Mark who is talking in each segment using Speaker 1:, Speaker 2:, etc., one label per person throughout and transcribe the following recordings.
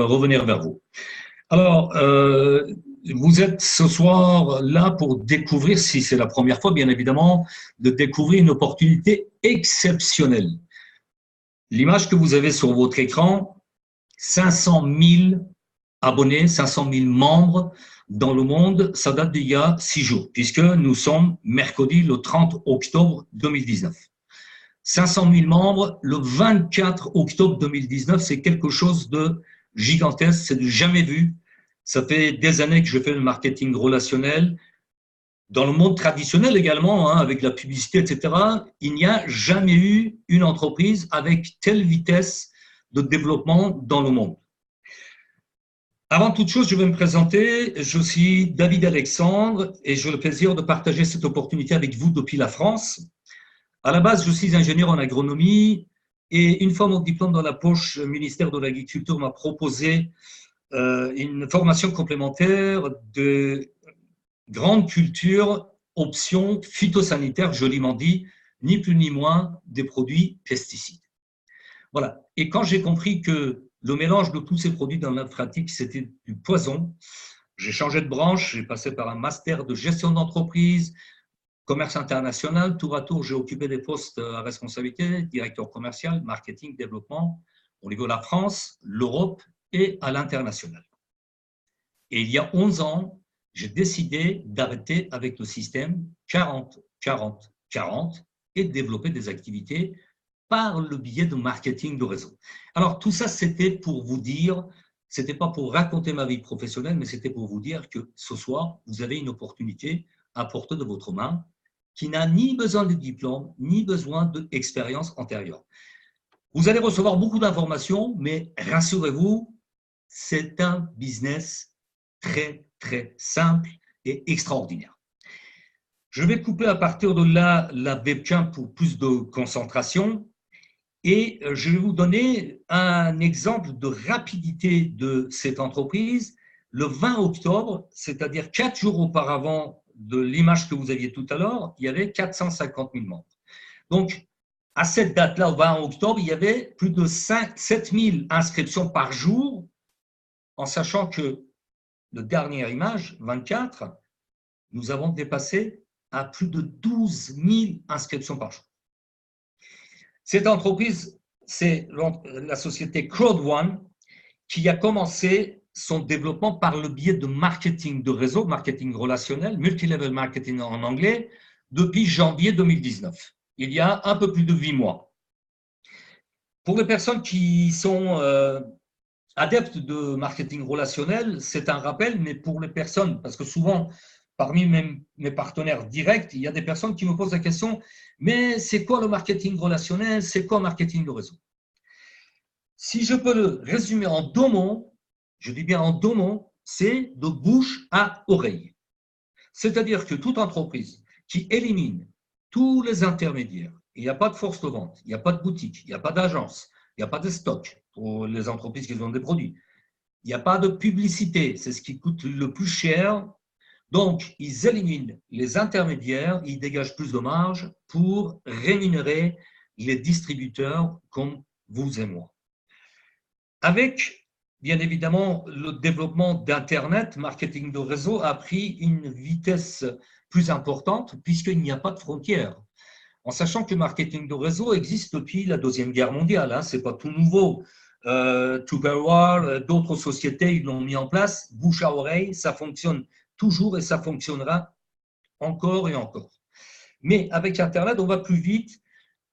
Speaker 1: revenir vers vous. Alors, vous êtes ce soir là pour découvrir, si c'est la première fois, bien évidemment, de découvrir une opportunité exceptionnelle. L'image que vous avez sur votre écran, 500 000 abonnés, 500 000 membres dans le monde, ça date d'il y a 6 jours, puisque nous sommes mercredi le 30 octobre 2019. 500 000 membres, le 24 octobre 2019, c'est quelque chose de gigantesque, c'est du jamais vu. Ça fait des années que je fais le marketing relationnel. Dans le monde traditionnel également, hein, avec la publicité, etc., il n'y a jamais eu une entreprise avec telle vitesse de développement dans le monde. Avant toute chose, je vais me présenter. Je suis David Alexandre et j'ai le plaisir de partager cette opportunité avec vous depuis la France. À la base, je suis ingénieur en agronomie et une fois mon diplôme dans la poche, le ministère de l'Agriculture m'a proposé une formation complémentaire de grande culture, option phytosanitaire, joliment dit, ni plus ni moins des produits pesticides. Voilà. Et quand j'ai compris que le mélange de tous ces produits dans la pratique, c'était du poison, j'ai changé de branche, j'ai passé par un master de gestion d'entreprise, commerce international. Tour à tour, j'ai occupé des postes à responsabilité, directeur commercial, marketing, développement, au niveau de la France, l'Europe et à l'international. Et il y a 11 ans, j'ai décidé d'arrêter avec le système 40-40-40 et de développer des activités par le biais de marketing de réseau. Alors, tout ça, c'était pour vous dire, c'était pas pour raconter ma vie professionnelle, mais c'était pour vous dire que ce soir, vous avez une opportunité à portée de votre main qui n'a ni besoin de diplôme, ni besoin d'expérience antérieure. Vous allez recevoir beaucoup d'informations, mais rassurez-vous, c'est un business très, très simple et extraordinaire. Je vais couper à partir de là la webcam pour plus de concentration et je vais vous donner un exemple de rapidité de cette entreprise. Le 20 octobre, c'est-à-dire 4 jours auparavant de l'image que vous aviez tout à l'heure, il y avait 450 000 membres. Donc, à cette date-là, au 20 octobre, il y avait plus de 7 000 inscriptions par jour, en sachant que la dernière image, 24, nous avons dépassé à plus de 12 000 inscriptions par jour. Cette entreprise, c'est la société Crowd1 qui a commencé son développement par le biais de marketing de réseau, marketing relationnel, multilevel marketing en anglais, depuis janvier 2019. Il y a un peu plus de 8 mois. Pour les personnes qui sont adeptes de marketing relationnel, c'est un rappel, mais pour les personnes, parce que souvent, parmi mes partenaires directs, il y a des personnes qui me posent la question, mais c'est quoi le marketing relationnel? C'est quoi le marketing de réseau? Si je peux le résumer en 2 mots, je dis bien en 2 mots, c'est de bouche à oreille. C'est-à-dire que toute entreprise qui élimine tous les intermédiaires, il n'y a pas de force de vente, il n'y a pas de boutique, il n'y a pas d'agence, il n'y a pas de stock pour les entreprises qui vendent des produits, il n'y a pas de publicité, c'est ce qui coûte le plus cher. Donc, ils éliminent les intermédiaires, ils dégagent plus de marge pour rémunérer les distributeurs comme vous et moi. Avec, bien évidemment, le développement d'Internet, marketing de réseau a pris une vitesse plus importante puisqu'il n'y a pas de frontières. En sachant que le marketing de réseau existe depuis la Deuxième Guerre mondiale, hein, ce n'est pas tout nouveau. Tupperware, d'autres sociétés, ils l'ont mis en place, bouche à oreille, ça fonctionne toujours et ça fonctionnera encore et encore. Mais avec Internet, on va plus vite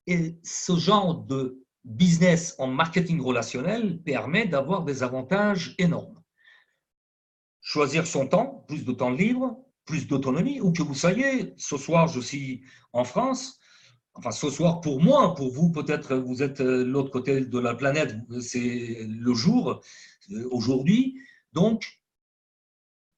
Speaker 1: et ce genre de business en marketing relationnel permet d'avoir des avantages énormes. Choisir son temps, plus de temps libre, plus d'autonomie, où que vous soyez. Ce soir, je suis en France. Enfin, ce soir pour moi, pour vous, peut-être vous êtes de l'autre côté de la planète, c'est le jour, aujourd'hui. Donc,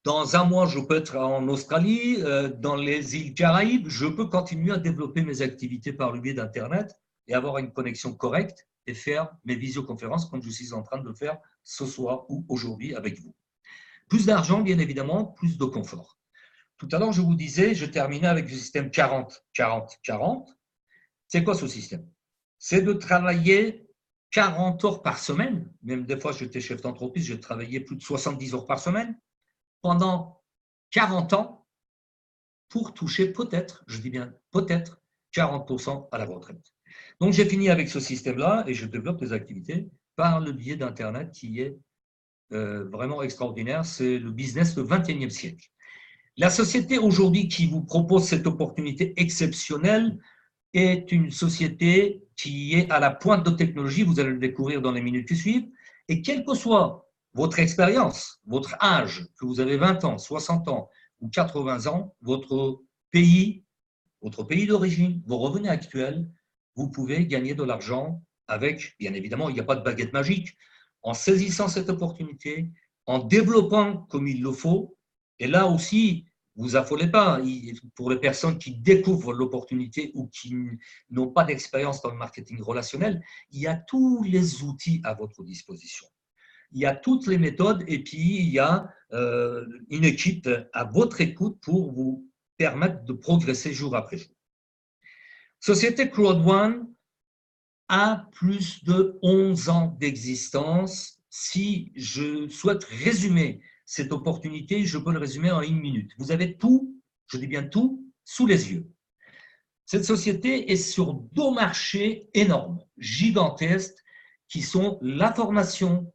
Speaker 1: dans un mois, je peux être en Australie, dans les îles Caraïbes, je peux continuer à développer mes activités par le biais d'Internet et avoir une connexion correcte et faire mes visioconférences comme je suis en train de le faire ce soir ou aujourd'hui avec vous. Plus d'argent, bien évidemment, plus de confort. Tout à l'heure, je vous disais, je terminais avec le système 40-40-40. C'est quoi ce système? C'est de travailler 40 heures par semaine, même des fois j'étais chef d'entreprise, j'ai travaillé plus de 70 heures par semaine, pendant 40 ans pour toucher peut-être, je dis bien peut-être, 40% à la retraite. Donc j'ai fini avec ce système-là et je développe des activités par le biais d'Internet qui est vraiment extraordinaire. C'est le business du XXIe siècle. La société aujourd'hui qui vous propose cette opportunité exceptionnelle est une société qui est à la pointe de technologie, vous allez le découvrir dans les minutes qui suivent, et quelle que soit votre expérience, votre âge, que vous avez 20 ans, 60 ans ou 80 ans, votre pays d'origine, vos revenus actuels, vous pouvez gagner de l'argent avec, bien évidemment, il n'y a pas de baguette magique, en saisissant cette opportunité, en développant comme il le faut, et là aussi, vous affolez pas. Pour les personnes qui découvrent l'opportunité ou qui n'ont pas d'expérience dans le marketing relationnel, il y a tous les outils à votre disposition. Il y a toutes les méthodes et puis il y a une équipe à votre écoute pour vous permettre de progresser jour après jour. Société Crowd1 a plus de 11 ans d'existence. Si je souhaite résumer cette opportunité, je peux le résumer en 1 minute. Vous avez tout, je dis bien tout, sous les yeux. Cette société est sur 2 marchés énormes, gigantesques, qui sont la formation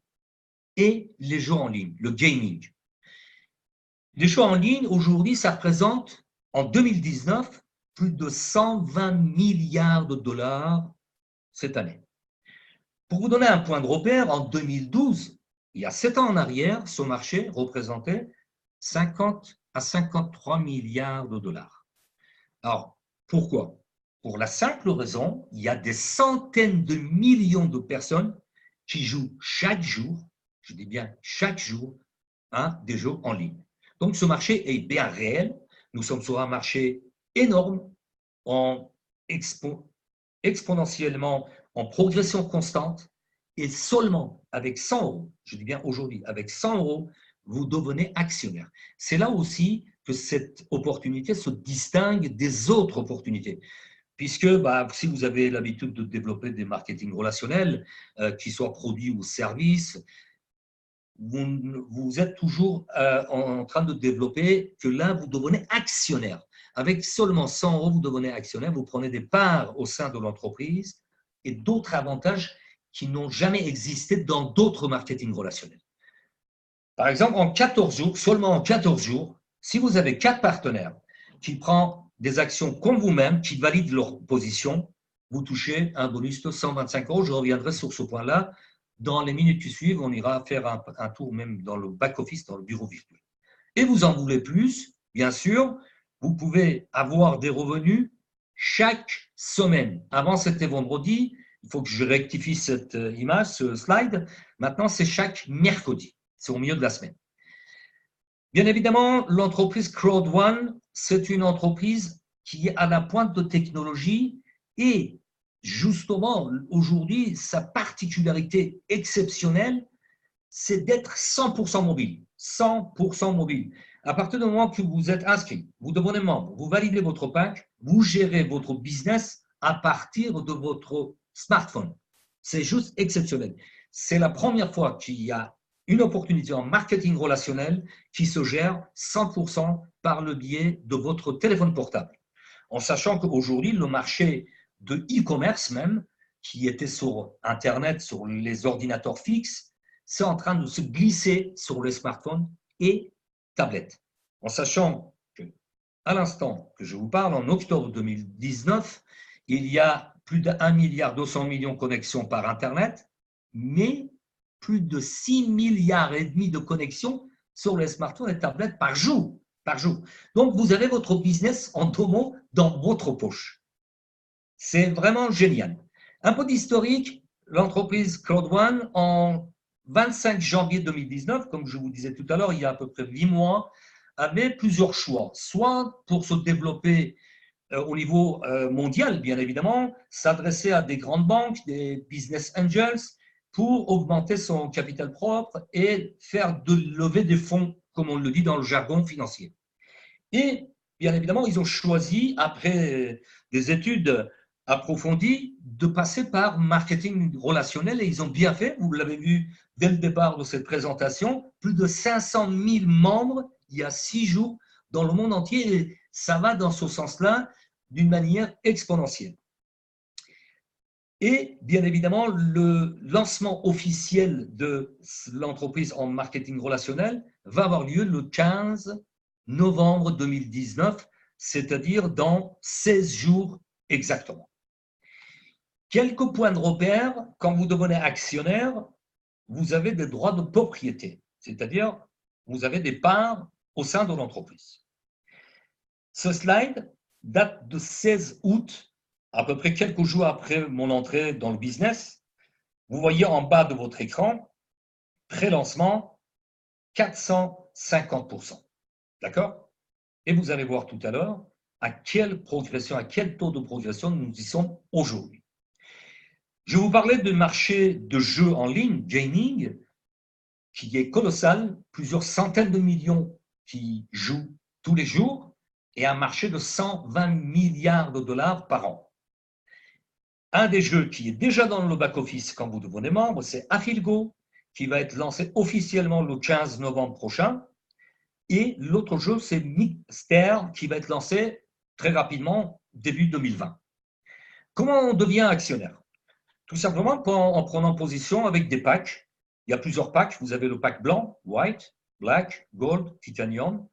Speaker 1: et les jeux en ligne, le gaming. Les jeux en ligne, aujourd'hui, ça représente, en 2019, plus de 120 milliards de dollars cette année. Pour vous donner un point de repère, en 2012, il y a 7 ans en arrière, ce marché représentait 50 à 53 milliards de dollars. Alors, pourquoi? Pour la simple raison, il y a des centaines de millions de personnes qui jouent chaque jour, je dis bien chaque jour, à des jeux en ligne. Donc, ce marché est bien réel. Nous sommes sur un marché énorme, exponentiellement, en progression constante, et seulement avec 100 euros, je dis bien aujourd'hui, avec 100 euros, vous devenez actionnaire. C'est là aussi que cette opportunité se distingue des autres opportunités. Puisque si vous avez l'habitude de développer des marketing relationnels, qu'ils soient produits ou services, vous êtes toujours en train de développer que là, vous devenez actionnaire. Avec seulement 100 euros, vous devenez actionnaire, vous prenez des parts au sein de l'entreprise et d'autres avantages qui n'ont jamais existé dans d'autres marketing relationnels. Par exemple, en 14 jours, seulement en 14 jours, si vous avez 4 partenaires qui prennent des actions comme vous-même, qui valident leur position, vous touchez un bonus de 125 euros. Je reviendrai sur ce point-là. Dans les minutes qui suivent, on ira faire un tour même dans le back-office, dans le bureau virtuel. Et vous en voulez plus, bien sûr, vous pouvez avoir des revenus chaque semaine. Avant, c'était vendredi. Il faut que je rectifie cette image, ce slide. Maintenant, c'est chaque mercredi. C'est au milieu de la semaine. Bien évidemment, l'entreprise Crowd1, c'est une entreprise qui est à la pointe de technologie et justement, aujourd'hui, sa particularité exceptionnelle, c'est d'être 100% mobile. 100% mobile. À partir du moment que vous êtes inscrit, vous devenez membre, vous validez votre pack, vous gérez votre business à partir de votre smartphone. C'est juste exceptionnel. C'est la première fois qu'il y a une opportunité en marketing relationnel qui se gère 100% par le biais de votre téléphone portable. En sachant qu'aujourd'hui, le marché de e-commerce même, qui était sur Internet, sur les ordinateurs fixes, c'est en train de se glisser sur les smartphones et tablettes. En sachant qu'à l'instant que je vous parle, en octobre 2019, il y a plus d'1,2 milliard de connexions par Internet, mais plus de 6,5 milliards de connexions sur les smartphones et tablettes par jour. Donc, vous avez votre business en 2 mots dans votre poche. C'est vraiment génial. Un peu d'historique, l'entreprise Crowd1, en 25 janvier 2019, comme je vous disais tout à l'heure, il y a à peu près 8 mois, avait plusieurs choix. Soit pour se développer au niveau mondial, bien évidemment, s'adresser à des grandes banques, des business angels, pour augmenter son capital propre et faire lever des fonds, comme on le dit dans le jargon financier. Et bien évidemment, ils ont choisi, après des études approfondi de passer par marketing relationnel et ils ont bien fait, vous l'avez vu dès le départ de cette présentation, plus de 500 000 membres il y a 6 jours dans le monde entier et ça va dans ce sens-là d'une manière exponentielle. Et bien évidemment, le lancement officiel de l'entreprise en marketing relationnel va avoir lieu le 15 novembre 2019, c'est-à-dire dans 16 jours exactement. Quelques points de repère, quand vous devenez actionnaire, vous avez des droits de propriété, c'est-à-dire vous avez des parts au sein de l'entreprise. Ce slide date de 16 août, à peu près quelques jours après mon entrée dans le business. Vous voyez en bas de votre écran, pré-lancement, 450%. D'accord? Et vous allez voir tout à l'heure à quelle progression, à quel taux de progression nous y sommes aujourd'hui. Je vous parlais du marché de jeux en ligne, gaming, qui est colossal, plusieurs centaines de millions qui jouent tous les jours et un marché de 120 milliards de dollars par an. Un des jeux qui est déjà dans le back-office quand vous devenez membre, c'est Affilgo, qui va être lancé officiellement le 15 novembre prochain. Et l'autre jeu, c'est Mixter, qui va être lancé très rapidement, début 2020. Comment on devient actionnaire? Tout simplement en prenant position avec des packs. Il y a plusieurs packs. Vous avez le pack blanc, white, black, gold, titanium.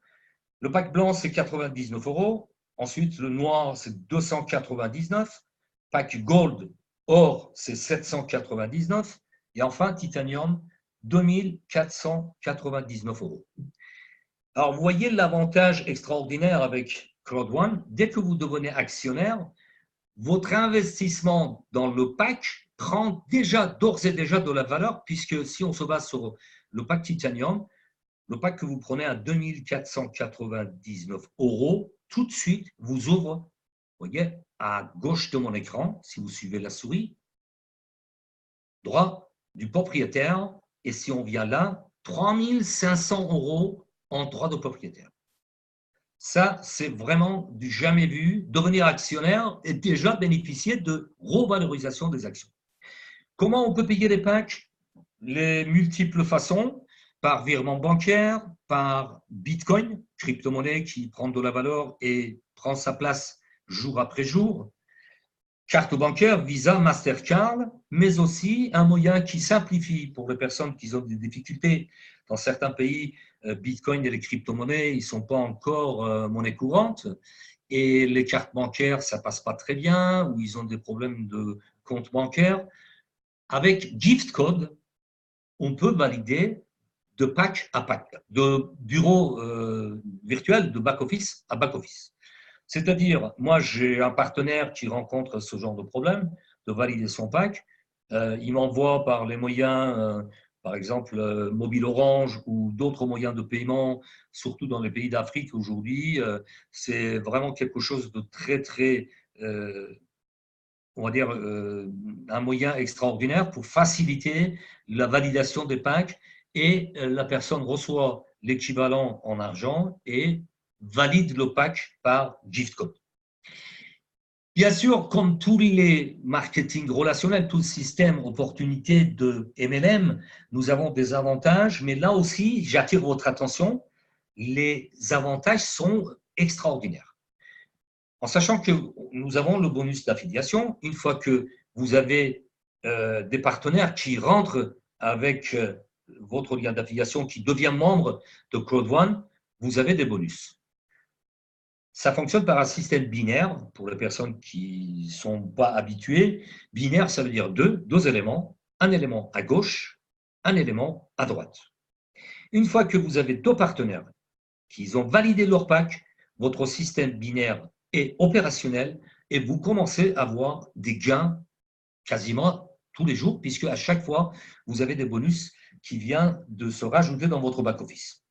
Speaker 1: Le pack blanc, c'est 99 €. Ensuite, le noir, c'est 299. Pack gold, or, c'est 799. Et enfin, titanium, 2499 €. Alors, vous voyez l'avantage extraordinaire avec Crowd1. Dès que vous devenez actionnaire, votre investissement dans le pack prend d'ores et déjà de la valeur, puisque si on se base sur le pack Titanium, le pack que vous prenez à 2499 €, tout de suite vous ouvre, vous voyez, à gauche de mon écran, si vous suivez la souris, droit du propriétaire, et si on vient là, 3500 € en droit de propriétaire. Ça, c'est vraiment du jamais vu. Devenir actionnaire et déjà bénéficier de revalorisation des actions. Comment on peut payer les packs? Les multiples façons, par virement bancaire, par Bitcoin, crypto-monnaie qui prend de la valeur et prend sa place jour après jour, carte bancaire, Visa, Mastercard, mais aussi un moyen qui simplifie pour les personnes qui ont des difficultés. Dans certains pays, Bitcoin et les crypto-monnaies, ils ne sont pas encore monnaie courante et les cartes bancaires, ça ne passe pas très bien ou ils ont des problèmes de compte bancaire. Avec Gift Code, on peut valider de pack à pack, de bureau virtuel de back-office à back-office. C'est-à-dire, moi, j'ai un partenaire qui rencontre ce genre de problème, de valider son pack. Il m'envoie par les moyens, par exemple, Mobile Orange ou d'autres moyens de paiement, surtout dans les pays d'Afrique aujourd'hui. C'est vraiment quelque chose de très, très, on va dire, un moyen extraordinaire pour faciliter la validation des packs et la personne reçoit l'équivalent en argent et valide le pack par gift code. Bien sûr, comme tous les marketing relationnels, tout le système opportunité de MLM, nous avons des avantages, mais là aussi, j'attire votre attention, les avantages sont extraordinaires. En sachant que nous avons le bonus d'affiliation, une fois que vous avez des partenaires qui rentrent avec votre lien d'affiliation, qui devient membre de Crowd1, vous avez des bonus. Ça fonctionne par un système binaire, pour les personnes qui ne sont pas habituées. Binaire, ça veut dire deux éléments, un élément à gauche, un élément à droite. Une fois que vous avez deux partenaires qui ont validé leur pack, votre système binaire est opérationnel et vous commencez à avoir des gains quasiment tous les jours, puisque à chaque fois, vous avez des bonus qui viennent de se rajouter dans votre back-office.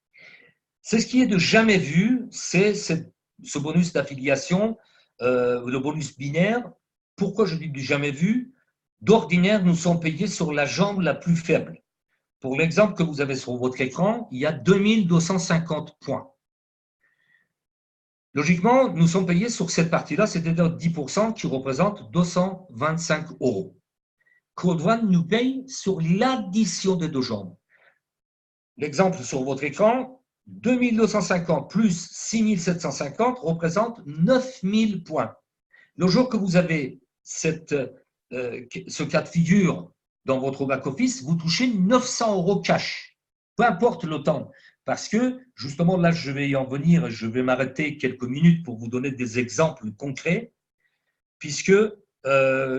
Speaker 1: C'est ce qui est de jamais vu, c'est ce bonus d'affiliation, le bonus binaire. Pourquoi je dis du jamais vu? D'ordinaire, nous sommes payés sur la jambe la plus faible. Pour l'exemple que vous avez sur votre écran, il y a 2250 points. Logiquement, nous sommes payés sur cette partie-là, c'est-à-dire 10% qui représente 225 €. Claude One nous paye sur l'addition des deux jambes. L'exemple sur votre écran, 2250 plus 6750 représente 9000 points. Le jour que vous avez ce cas de figure dans votre back-office, vous touchez 900 € cash, peu importe le temps. Parce que, justement, là, je vais y en venir, je vais m'arrêter quelques minutes pour vous donner des exemples concrets, puisque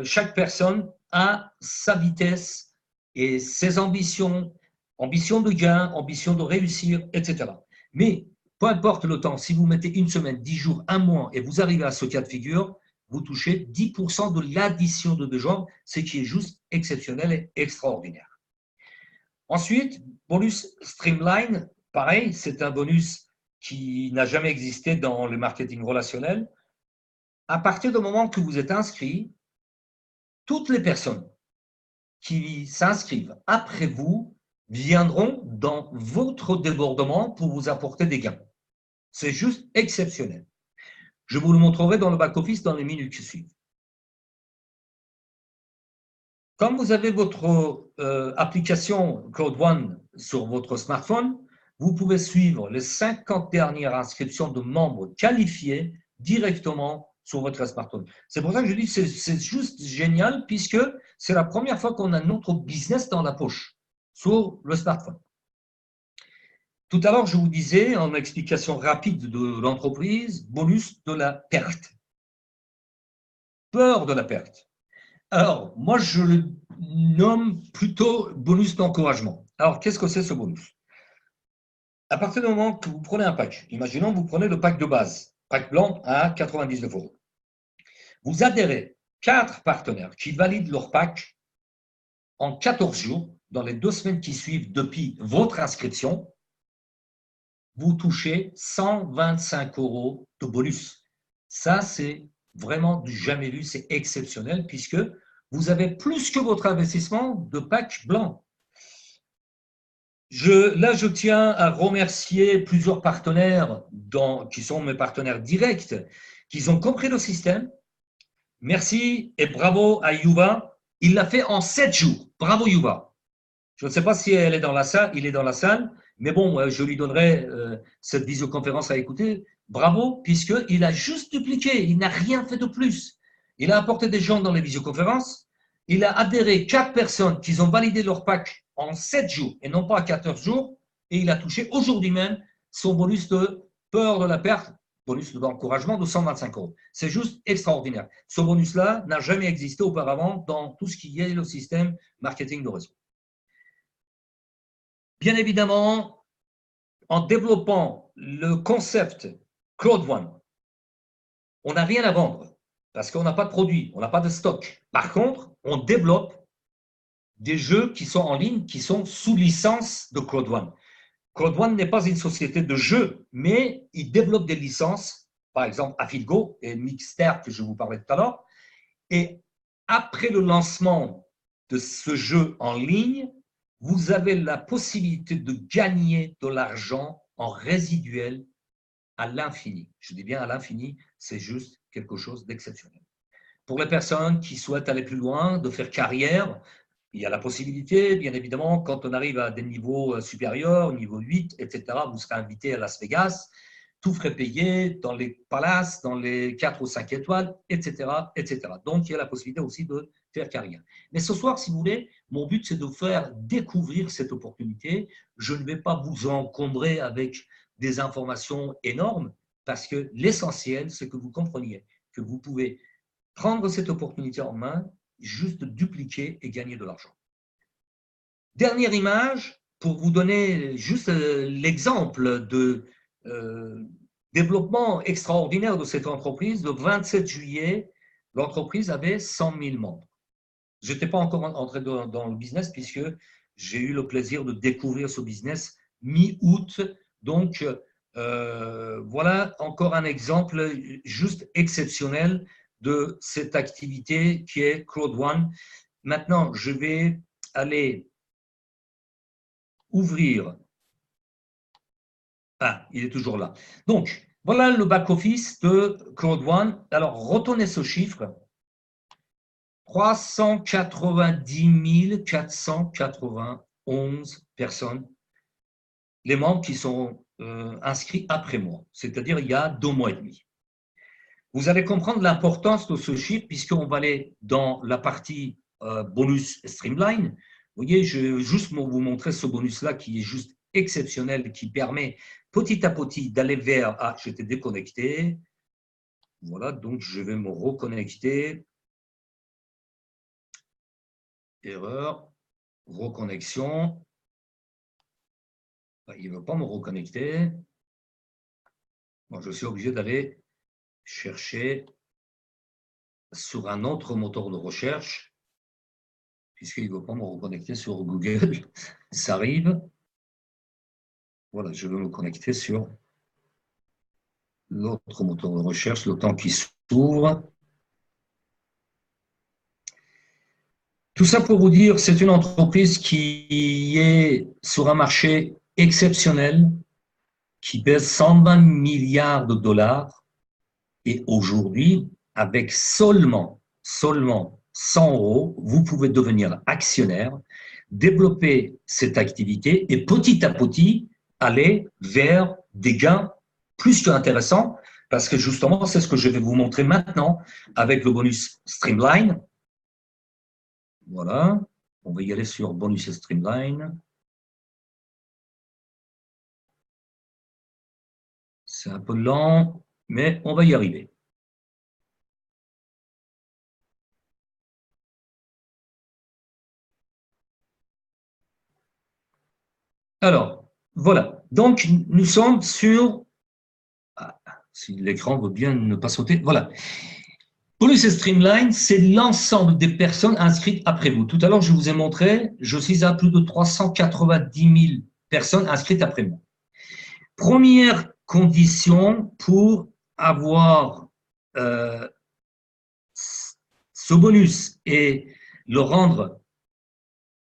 Speaker 1: chaque personne a sa vitesse et ses ambitions, ambition de gain, ambition de réussir, etc. Mais, peu importe le temps, si vous mettez une semaine, 10 jours, un mois, et vous arrivez à ce cas de figure, vous touchez 10% de l'addition de deux jambes, ce qui est juste exceptionnel et extraordinaire. Ensuite, bonus Streamline, pareil, c'est un bonus qui n'a jamais existé dans le marketing relationnel. À partir du moment que vous êtes inscrit, toutes les personnes qui s'inscrivent après vous viendront dans votre débordement pour vous apporter des gains. C'est juste exceptionnel. Je vous le montrerai dans le back-office dans les minutes qui suivent. Quand vous avez votre application Claude One sur votre smartphone, vous pouvez suivre les 50 dernières inscriptions de membres qualifiés directement sur votre smartphone. C'est pour ça que je dis que c'est juste génial puisque c'est la première fois qu'on a notre business dans la poche sur le smartphone. Tout à l'heure, je vous disais en explication rapide de l'entreprise, bonus de la perte. Peur de la perte. Alors, moi, je le nomme plutôt bonus d'encouragement. Alors, qu'est-ce que c'est ce bonus? À partir du moment que vous prenez un pack, imaginons que vous prenez le pack de base, pack blanc à 99 €. Vous adhérez 4 partenaires qui valident leur pack en 14 jours, dans les 2 semaines qui suivent depuis votre inscription, vous touchez 125 € de bonus. Ça, c'est vraiment du jamais vu, c'est exceptionnel puisque vous avez plus que votre investissement de pack blanc. Là, je tiens à remercier plusieurs partenaires qui sont mes partenaires directs, qui ont compris le système. Merci et bravo à Yuva. Il l'a fait en 7 jours. Bravo Yuva. Je ne sais pas si elle est dans la salle, il est dans la salle, mais bon, je lui donnerai cette visioconférence à écouter. Bravo, puisqu'il a juste dupliqué, il n'a rien fait de plus. Il a apporté des gens dans les visioconférences, il a adhéré 4 personnes qui ont validé leur pack en 7 jours et non pas 14 jours, et il a touché aujourd'hui même son bonus de peur de la perte, bonus d'encouragement de 125 €. C'est juste extraordinaire. Ce bonus-là n'a jamais existé auparavant dans tout ce qui est le système marketing de réseau. Bien évidemment, en développant le concept Claude One, on n'a rien à vendre parce qu'on n'a pas de produit, on n'a pas de stock. Par contre, on développe des jeux qui sont en ligne, qui sont sous licence de Claude One. Claude One n'est pas une société de jeux, mais il développe des licences, par exemple AffilGo et Mixter que je vous parlais tout à l'heure. Et après le lancement de ce jeu en ligne, vous avez la possibilité de gagner de l'argent en résiduel à l'infini. Je dis bien à l'infini, c'est juste quelque chose d'exceptionnel. Pour les personnes qui souhaitent aller plus loin, de faire carrière, il y a la possibilité, bien évidemment, quand on arrive à des niveaux supérieurs, niveau 8, etc., vous serez invité à Las Vegas, tout frais payé, dans les palaces, dans les 4 ou 5 étoiles, etc., etc. Donc, il y a la possibilité aussi de faire carrière. Mais ce soir, si vous voulez, mon but, c'est de vous faire découvrir cette opportunité. Je ne vais pas vous encombrer avec des informations énormes parce que l'essentiel, c'est que vous compreniez que vous pouvez prendre cette opportunité en main, juste dupliquer et gagner de l'argent. Dernière image, pour vous donner juste l'exemple de développement extraordinaire de cette entreprise. Le 27 juillet, l'entreprise avait 100 000 membres. Je n'étais pas encore entré dans le business puisque j'ai eu le plaisir de découvrir ce business mi-août. Donc, voilà encore un exemple juste exceptionnel de cette activité qui est Claude One. Maintenant, je vais aller ouvrir. Ah, il est toujours là. Donc, Voilà le back-office de Crowd1. Alors, retenez ce chiffre. 390 491 personnes, les membres qui sont inscrits après moi, c'est-à-dire il y a 2 mois et demi. Vous allez comprendre l'importance de ce chiffre puisqu'on va aller dans la partie bonus Streamline. Vous voyez, je vais juste vous montrer ce bonus-là qui est juste exceptionnel, qui permet petit à petit d'aller vers… Ah, j'étais déconnecté. Voilà, donc je vais me reconnecter. Erreur, reconnexion. Il ne veut pas me reconnecter. Bon, je suis obligé d'aller chercher sur un autre moteur de recherche, puisqu'il ne veut pas me reconnecter sur Google. Ça arrive. Voilà, je veux me connecter sur l'autre moteur de recherche, le temps qui s'ouvre. Tout ça pour vous dire, c'est une entreprise qui est sur un marché exceptionnel, qui pèse 120 milliards de dollars. Et aujourd'hui, avec seulement 100 €, vous pouvez devenir actionnaire, développer cette activité et petit à petit aller vers des gains plus qu'intéressants parce que justement, c'est ce que je vais vous montrer maintenant avec le bonus Streamline. Voilà, on va y aller sur bonus Streamline. C'est un peu lent, mais on va y arriver. Alors, voilà. Donc, nous sommes sur… Ah, si l'écran veut bien ne pas sauter. Voilà. Bonus Streamline, c'est l'ensemble des personnes inscrites après vous. Tout à l'heure, je vous ai montré, je suis à plus de 390 000 personnes inscrites après moi. Première condition pour avoir ce bonus et le rendre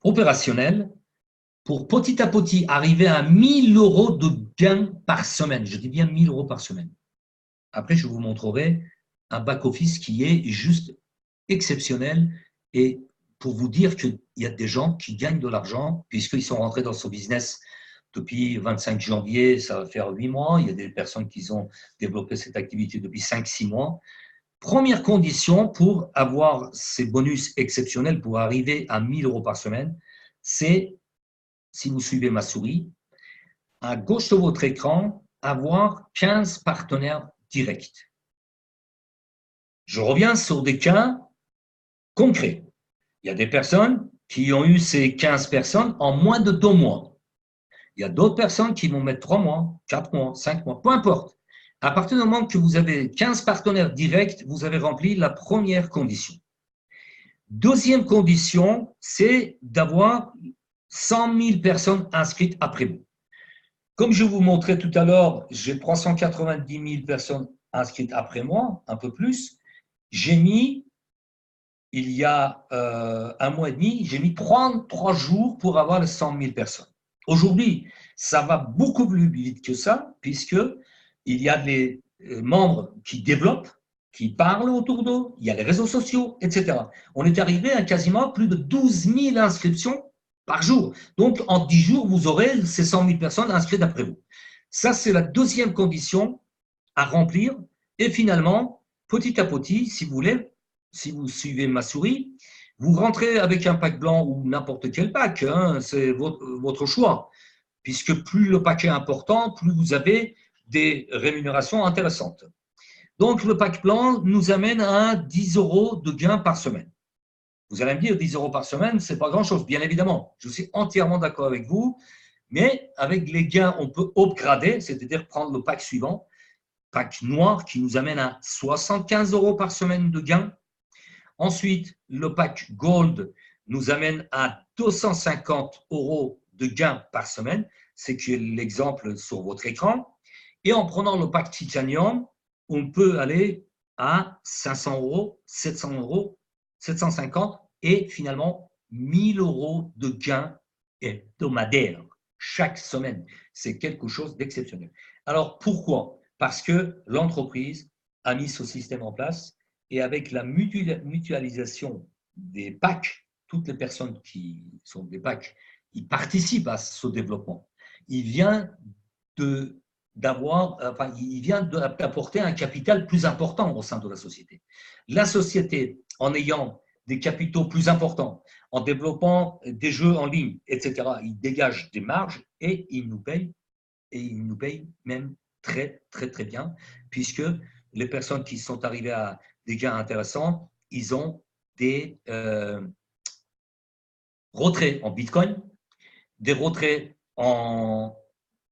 Speaker 1: opérationnel, pour petit à petit arriver à 1 000 € de gains par semaine. Je dis bien 1 000 € par semaine. Après, je vous montrerai un back-office qui est juste exceptionnel et pour vous dire qu'il y a des gens qui gagnent de l'argent puisqu'ils sont rentrés dans ce business depuis 25 janvier, ça va faire 8 mois. Il y a des personnes qui ont développé cette activité depuis 5-6 mois. Première condition pour avoir ces bonus exceptionnels, pour arriver à 1 000 € par semaine, c'est, si vous suivez ma souris, à gauche de votre écran, avoir 15 partenaires directs. Je reviens sur des cas concrets. Il y a des personnes qui ont eu ces 15 personnes en moins de 2 mois. Il y a d'autres personnes qui vont mettre 3 mois, 4 mois, 5 mois, peu importe. À partir du moment que vous avez 15 partenaires directs, vous avez rempli la première condition. Deuxième condition, c'est d'avoir 100 000 personnes inscrites après vous. Comme je vous montrais tout à l'heure, j'ai 390 000 personnes inscrites après moi, un peu plus. J'ai mis, il y a 1 mois et demi, j'ai mis 33 jours pour avoir les 100 000 personnes. Aujourd'hui, ça va beaucoup plus vite que ça, puisqu'il y a des membres qui développent, qui parlent autour d'eux, il y a les réseaux sociaux, etc. On est arrivé à quasiment plus de 12 000 inscriptions par jour. Donc, en 10 jours, vous aurez ces 100 000 personnes inscrites après vous. Ça, c'est la deuxième condition à remplir. Et finalement, petit à petit, si vous voulez, si vous suivez ma souris, vous rentrez avec un pack blanc ou n'importe quel pack, hein, c'est votre choix, puisque plus le pack est important, plus vous avez des rémunérations intéressantes. Donc, le pack blanc nous amène à 10 € de gains par semaine. Vous allez me dire, 10 € par semaine, ce n'est pas grand-chose, bien évidemment. Je suis entièrement d'accord avec vous, mais avec les gains, on peut upgrader, c'est-à-dire prendre le pack suivant, pack noir, qui nous amène à 75 € par semaine de gains. Ensuite, le pack Gold nous amène à 250 € de gains par semaine. C'est l'exemple sur votre écran. Et en prenant le pack Titanium, on peut aller à 500 €, 700 €, 750 et finalement 1 000 € de gains hebdomadaires chaque semaine. C'est quelque chose d'exceptionnel. Alors, pourquoi ? parce que l'entreprise a mis ce système en place et avec la mutualisation des packs, toutes les personnes qui sont des packs, ils participent à ce développement. Il vient d'apporter un capital plus important au sein de la société. La société, en ayant des capitaux plus importants, en développant des jeux en ligne, etc., il dégage des marges et il nous paye même très, très, très bien, puisque les personnes qui sont arrivées à des gains intéressants, ils ont des retraits en Bitcoin, des retraits en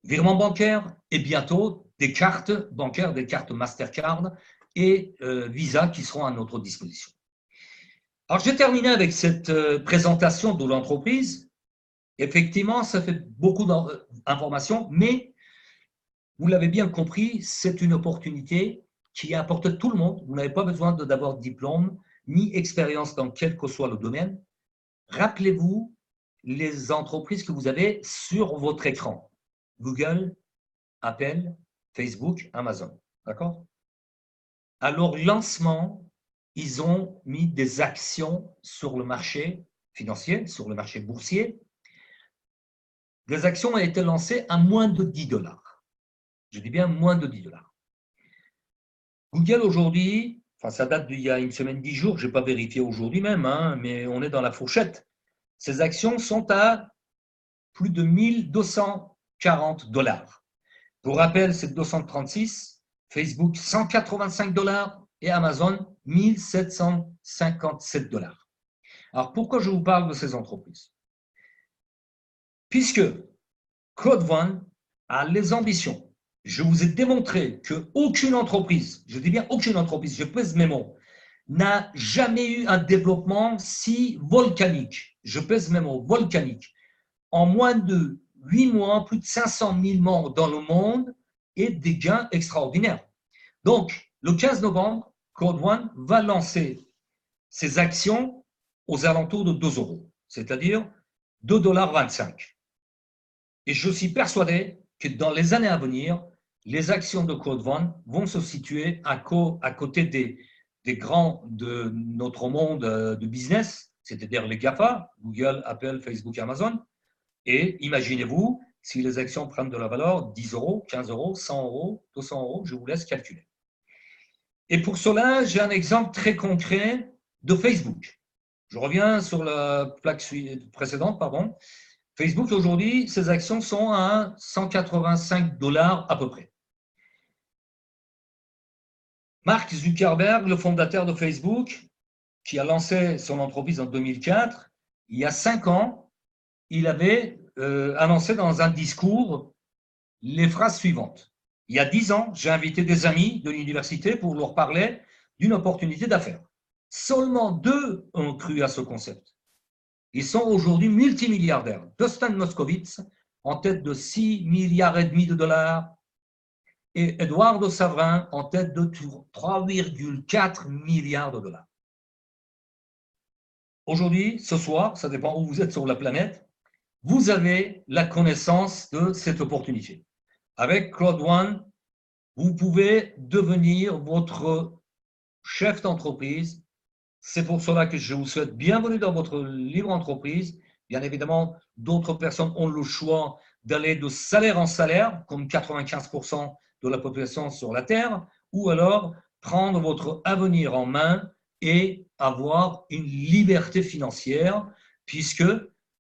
Speaker 1: virement bancaire et bientôt des cartes bancaires, des cartes Mastercard et Visa qui seront à notre disposition. Alors, je vais terminer avec cette présentation de l'entreprise. Effectivement, ça fait beaucoup d'informations, mais vous l'avez bien compris, c'est une opportunité qui apporte à tout le monde. Vous n'avez pas besoin d'avoir de diplôme ni expérience dans quel que soit le domaine. Rappelez-vous les entreprises que vous avez sur votre écran. Google, Apple, Facebook, Amazon. D'accord? À leur lancement, ils ont mis des actions sur le marché financier, sur le marché boursier. Les actions ont été lancées à moins de 10 $. Je dis bien moins de 10 $. Google aujourd'hui, enfin ça date d'il y a une semaine, 10 jours, je n'ai pas vérifié aujourd'hui même, hein, mais on est dans la fourchette. Ces actions sont à plus de 1240 $. Pour rappel, c'est 236, Facebook 185 $ et Amazon 1757 $. Alors pourquoi je vous parle de ces entreprises? Puisque Code One a les ambitions. Je vous ai démontré qu'aucune entreprise, je dis bien aucune entreprise, je pèse mes mots, n'a jamais eu un développement si volcanique. Je pèse mes mots, volcanique. En moins de 8 mois, plus de 500 000 membres dans le monde et des gains extraordinaires. Donc, le 15 novembre, Code One va lancer ses actions aux alentours de 2 €, c'est-à-dire 2,25 $. Et je suis persuadé que dans les années à venir, les actions de Code One vont se situer à côté des grands de notre monde de business, c'est-à-dire les GAFA, Google, Apple, Facebook, Amazon. Et imaginez-vous, si les actions prennent de la valeur, 10 €, 15 €, 100 €, 200 €, je vous laisse calculer. Et pour cela, j'ai un exemple très concret de Facebook. Je reviens sur la plaque précédente, pardon. Facebook, aujourd'hui, ses actions sont à 185 $ à peu près. Mark Zuckerberg, le fondateur de Facebook, qui a lancé son entreprise en 2004, il y a 5 ans, il avait annoncé dans un discours les phrases suivantes. Il y a 10 ans, j'ai invité des amis de l'université pour leur parler d'une opportunité d'affaires. Seulement 2 ont cru à ce concept. Ils sont aujourd'hui multimilliardaires. Dustin Moskovitz, en tête de 6,5 milliards de dollars, et Eduardo Savrin, en tête de 3,4 milliards de dollars. Aujourd'hui, ce soir, ça dépend où vous êtes sur la planète, vous avez la connaissance de cette opportunité. Avec Code One, vous pouvez devenir votre chef d'entreprise. C'est pour cela que je vous souhaite bienvenue dans votre libre entreprise. Bien évidemment, d'autres personnes ont le choix d'aller de salaire en salaire, comme 95% de la population sur la Terre, ou alors prendre votre avenir en main et avoir une liberté financière, puisque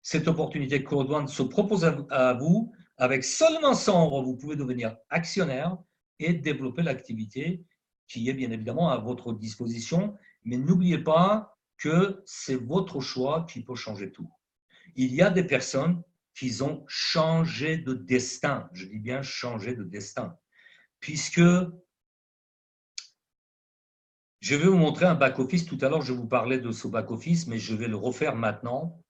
Speaker 1: cette opportunité Code One se propose à vous. Avec seulement 100 €, vous pouvez devenir actionnaire et développer l'activité qui est bien évidemment à votre disposition. Mais n'oubliez pas que c'est votre choix qui peut changer tout. Il y a des personnes qui ont changé de destin. Je dis bien changé de destin. Puisque je vais vous montrer un back-office. Tout à l'heure, je vous parlais de ce back-office, mais je vais le refaire maintenant.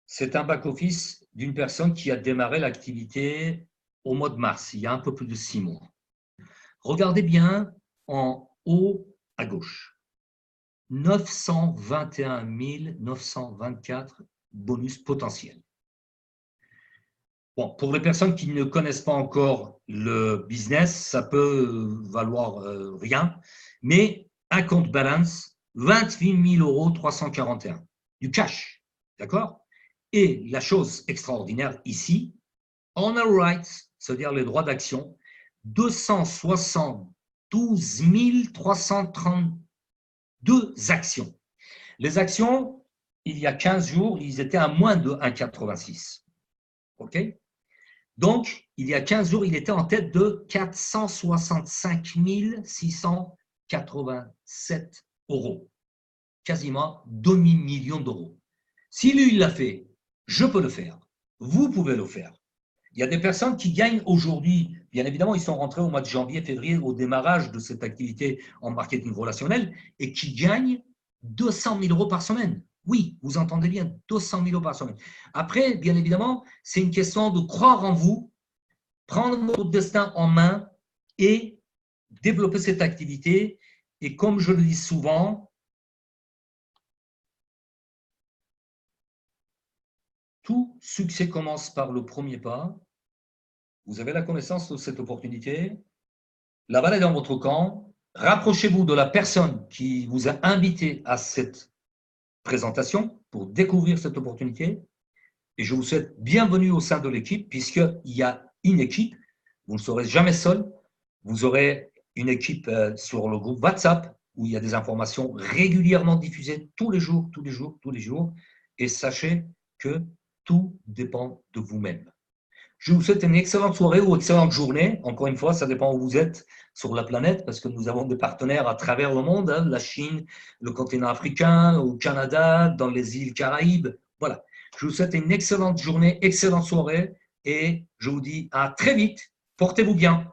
Speaker 1: C'est un back-office d'une personne qui a démarré l'activité au mois de mars, il y a un peu plus de 6 mois. Regardez bien en haut à gauche. 921 924 bonus potentiels. Bon, pour les personnes qui ne connaissent pas encore le business, ça peut valoir rien, mais un compte balance, 28 341 du cash, d'accord? Et la chose extraordinaire ici, honor rights, c'est-à-dire les droits d'action, 272 332 actions. Les actions, il y a 15 jours, ils étaient à moins de 1,86. OK? Donc, il y a 15 jours, il était en tête de 465 687 euros. Quasiment demi-million d'euros. Si lui, il l'a fait, je peux le faire. Vous pouvez le faire. Il y a des personnes qui gagnent aujourd'hui, bien évidemment, ils sont rentrés au mois de janvier, février, au démarrage de cette activité en marketing relationnel, et qui gagnent 200 000 euros par semaine. Oui, vous entendez bien, 200 000 euros par semaine. Après, bien évidemment, c'est une question de croire en vous, prendre votre destin en main et développer cette activité. Et comme je le dis souvent, tout succès commence par le premier pas. Vous avez la connaissance de cette opportunité. La balle est dans votre camp. Rapprochez-vous de la personne qui vous a invité à cette présentation pour découvrir cette opportunité. Et je vous souhaite bienvenue au sein de l'équipe, puisqu'il y a une équipe. Vous ne serez jamais seul. Vous aurez une équipe sur le groupe WhatsApp où il y a des informations régulièrement diffusées tous les jours, tous les jours, tous les jours. Et sachez que tout dépend de vous-même. Je vous souhaite une excellente soirée ou excellente journée. Encore une fois, ça dépend où vous êtes sur la planète, parce que nous avons des partenaires à travers le monde, hein, la Chine, le continent africain, au Canada, dans les îles Caraïbes. Voilà. Je vous souhaite une excellente journée, excellente soirée, et je vous dis à très vite. Portez-vous bien.